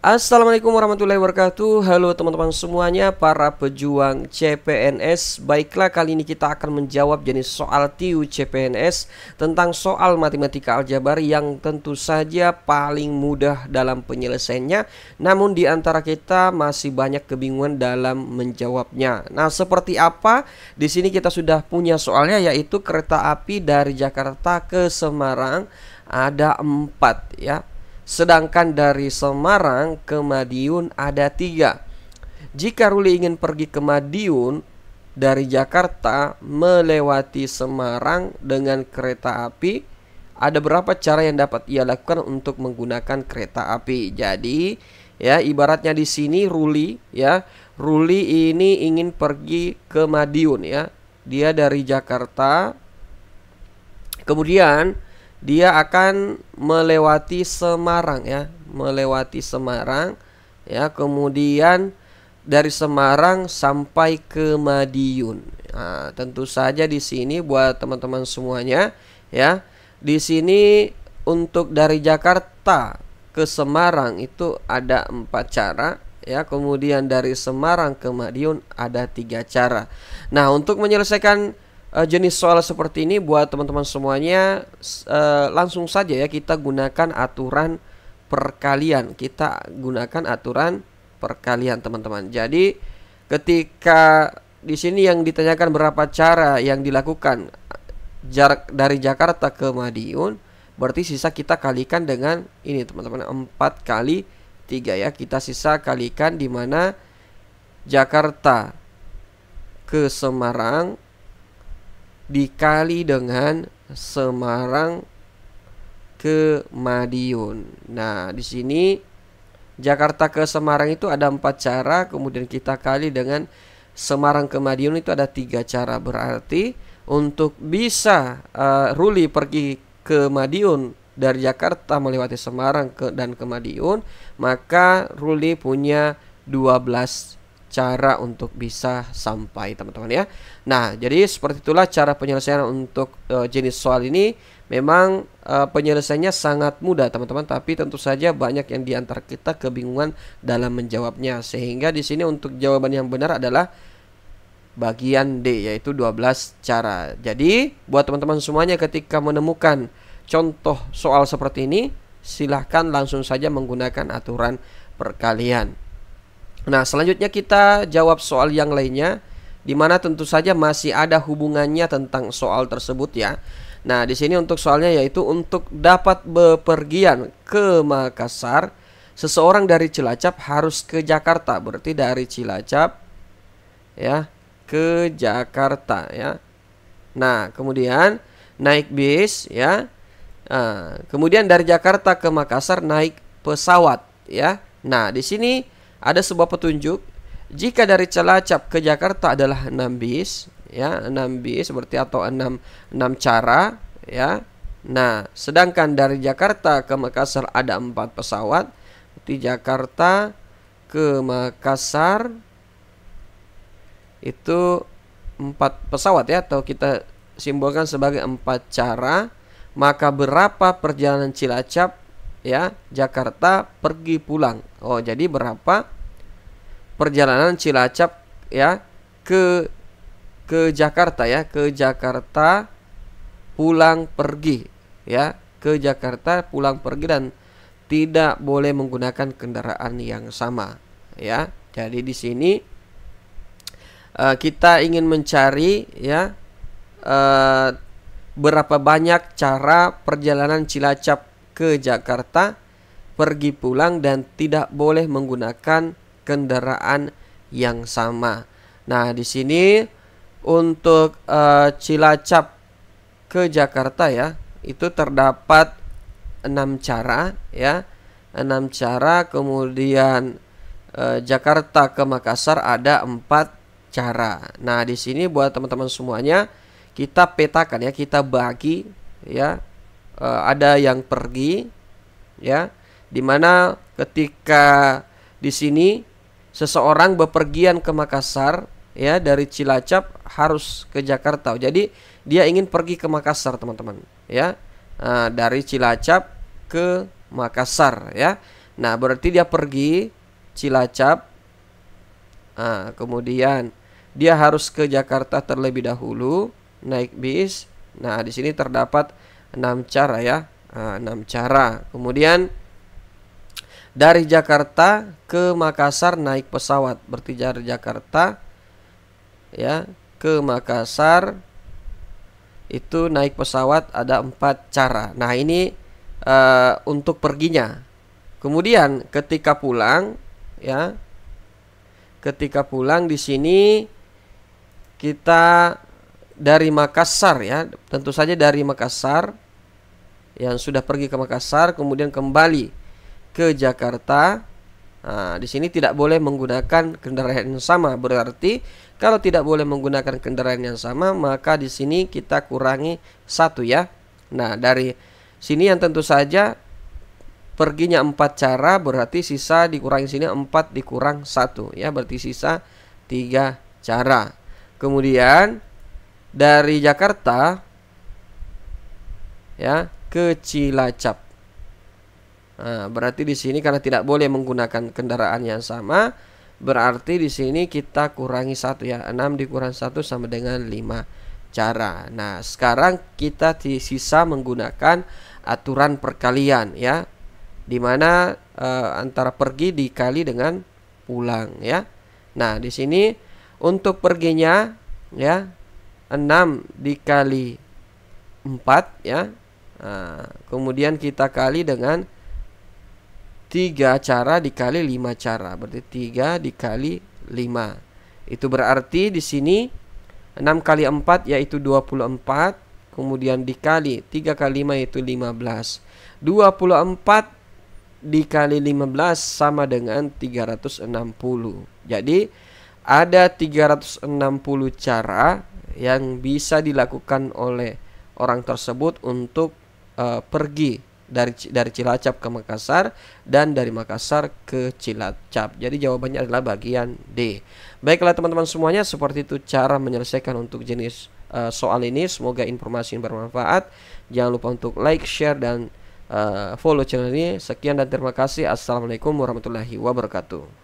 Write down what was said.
Assalamualaikum warahmatullahi wabarakatuh. Halo teman-teman semuanya, para pejuang CPNS. Baiklah, kali ini kita akan menjawab jenis soal TIU CPNS tentang soal matematika aljabar yang tentu saja paling mudah dalam penyelesaiannya. Namun di antara kita masih banyak kebingungan dalam menjawabnya. Nah, seperti apa? Di sini kita sudah punya soalnya, yaitu kereta api dari Jakarta ke Semarang ada 4 ya. Sedangkan dari Semarang ke Madiun ada 3. Jika Ruli ingin pergi ke Madiun dari Jakarta melewati Semarang dengan kereta api, ada berapa cara yang dapat ia lakukan untuk menggunakan kereta api? Jadi ya, ibaratnya di sini Ruli ini ingin pergi ke Madiun ya. Dia dari Jakarta, kemudian dia akan melewati Semarang ya, kemudian dari Semarang sampai ke Madiun. Nah, tentu saja di sini buat teman-teman semuanya ya, di sini untuk dari Jakarta ke Semarang itu ada 4 cara ya, kemudian dari Semarang ke Madiun ada 3 cara. Nah, untuk menyelesaikan jenis soal seperti ini buat teman-teman semuanya, langsung saja ya kita gunakan aturan perkalian. Teman-teman. Jadi ketika di sini yang ditanyakan berapa cara yang dilakukan jarak dari Jakarta ke Madiun, berarti sisa kita kalikan dengan ini teman-teman, 4 kali 3 ya. Kita sisa kalikan di mana Jakarta ke Semarang dikali dengan Semarang ke Madiun. Nah, di sini Jakarta ke Semarang itu ada 4 cara, kemudian kita kali dengan Semarang ke Madiun itu ada 3 cara. Berarti untuk bisa Ruli pergi ke Madiun dari Jakarta melewati Semarang dan ke Madiun, maka Ruli punya 12 cara untuk bisa sampai, teman-teman ya. Nah, jadi seperti itulah cara penyelesaian untuk jenis soal ini. Memang penyelesaiannya sangat mudah, teman-teman, tapi tentu saja banyak yang diantara kita kebingungan dalam menjawabnya. Sehingga di sini untuk jawaban yang benar adalah bagian D, yaitu 12 cara. Jadi buat teman-teman semuanya, ketika menemukan contoh soal seperti ini, silahkan langsung saja menggunakan aturan perkalian. Nah, selanjutnya kita jawab soal yang lainnya, di mana tentu saja masih ada hubungannya tentang soal tersebut ya. Nah, di sini untuk soalnya yaitu untuk dapat bepergian ke Makassar, seseorang dari Cilacap harus ke Jakarta. Berarti dari Cilacap ya ke Jakarta ya. Nah, kemudian naik bis ya. Nah, kemudian dari Jakarta ke Makassar naik pesawat ya. Nah, di sini ada sebuah petunjuk. Jika dari Cilacap ke Jakarta adalah 6 bis ya, 6 bis berarti atau 6 cara ya. Nah, sedangkan dari Jakarta ke Makassar ada 4 pesawat. Berarti Jakarta ke Makassar itu 4 pesawat ya, atau kita simbolkan sebagai 4 cara. Maka berapa perjalanan Cilacap ya Jakarta pergi pulang? Oh, jadi berapa perjalanan Cilacap ya ke Jakarta ya, ke Jakarta pulang pergi ya, ke Jakarta pulang pergi, dan tidak boleh menggunakan kendaraan yang sama ya. Jadi di sini kita ingin mencari ya berapa banyak cara perjalanan Cilacap ke Jakarta pergi pulang dan tidak boleh menggunakan kendaraan yang sama. Nah, di sini untuk Cilacap ke Jakarta ya, itu terdapat 6 cara ya. 6 cara, kemudian Jakarta ke Makassar ada 4 cara. Nah, di sini buat teman-teman semuanya, kita petakan ya, kita bagi ya. Ada yang pergi ya, dimana ketika di sini seseorang bepergian ke Makassar ya, dari Cilacap harus ke Jakarta. Jadi dia ingin pergi ke Makassar, teman-teman ya. Dari Cilacap ke Makassar ya. Nah, berarti dia pergi Cilacap. Kemudian dia harus ke Jakarta terlebih dahulu naik bis. Nah, di sini terdapat 6 cara ya. 6 cara. Kemudian dari Jakarta ke Makassar naik pesawat. Berarti dari Jakarta ya ke Makassar itu naik pesawat ada 4 cara. Nah, ini untuk perginya. Kemudian ketika pulang ya, ketika pulang di sini kita dari Makassar ya, tentu saja dari Makassar yang sudah pergi ke Makassar kemudian kembali ke Jakarta. Nah, di sini tidak boleh menggunakan kendaraan yang sama. Berarti kalau tidak boleh menggunakan kendaraan yang sama, maka di sini kita kurangi 1 ya. Nah, dari sini yang tentu saja perginya 4 cara, berarti sisa dikurangi sini 4 dikurang 1 ya, berarti sisa 3 cara. Kemudian dari Jakarta ya ke Cilacap. Nah, berarti di sini karena tidak boleh menggunakan kendaraan yang sama, berarti di sini kita kurangi 1 ya. 6 dikurang 1 sama dengan 5 cara. Nah, sekarang kita sisa menggunakan aturan perkalian ya, dimana antara pergi dikali dengan pulang ya. Nah, di sini untuk perginya ya 6 dikali 4 ya. Kemudian kita kali dengan 3 cara dikali 5 cara. Berarti 3 dikali 5. Itu berarti di sini 6 kali 4 yaitu 24. Kemudian dikali 3 kali 5 yaitu 15. 24 dikali 15 sama dengan 360. Jadi ada 360 cara yang bisa dilakukan oleh orang tersebut untuk pergi dari Cilacap ke Makassar dan dari Makassar ke Cilacap. Jadi jawabannya adalah bagian D. Baiklah teman-teman semuanya, seperti itu cara menyelesaikan untuk jenis soal ini. Semoga informasi ini bermanfaat. Jangan lupa untuk like, share, dan follow channel ini. Sekian dan terima kasih. Assalamualaikum warahmatullahi wabarakatuh.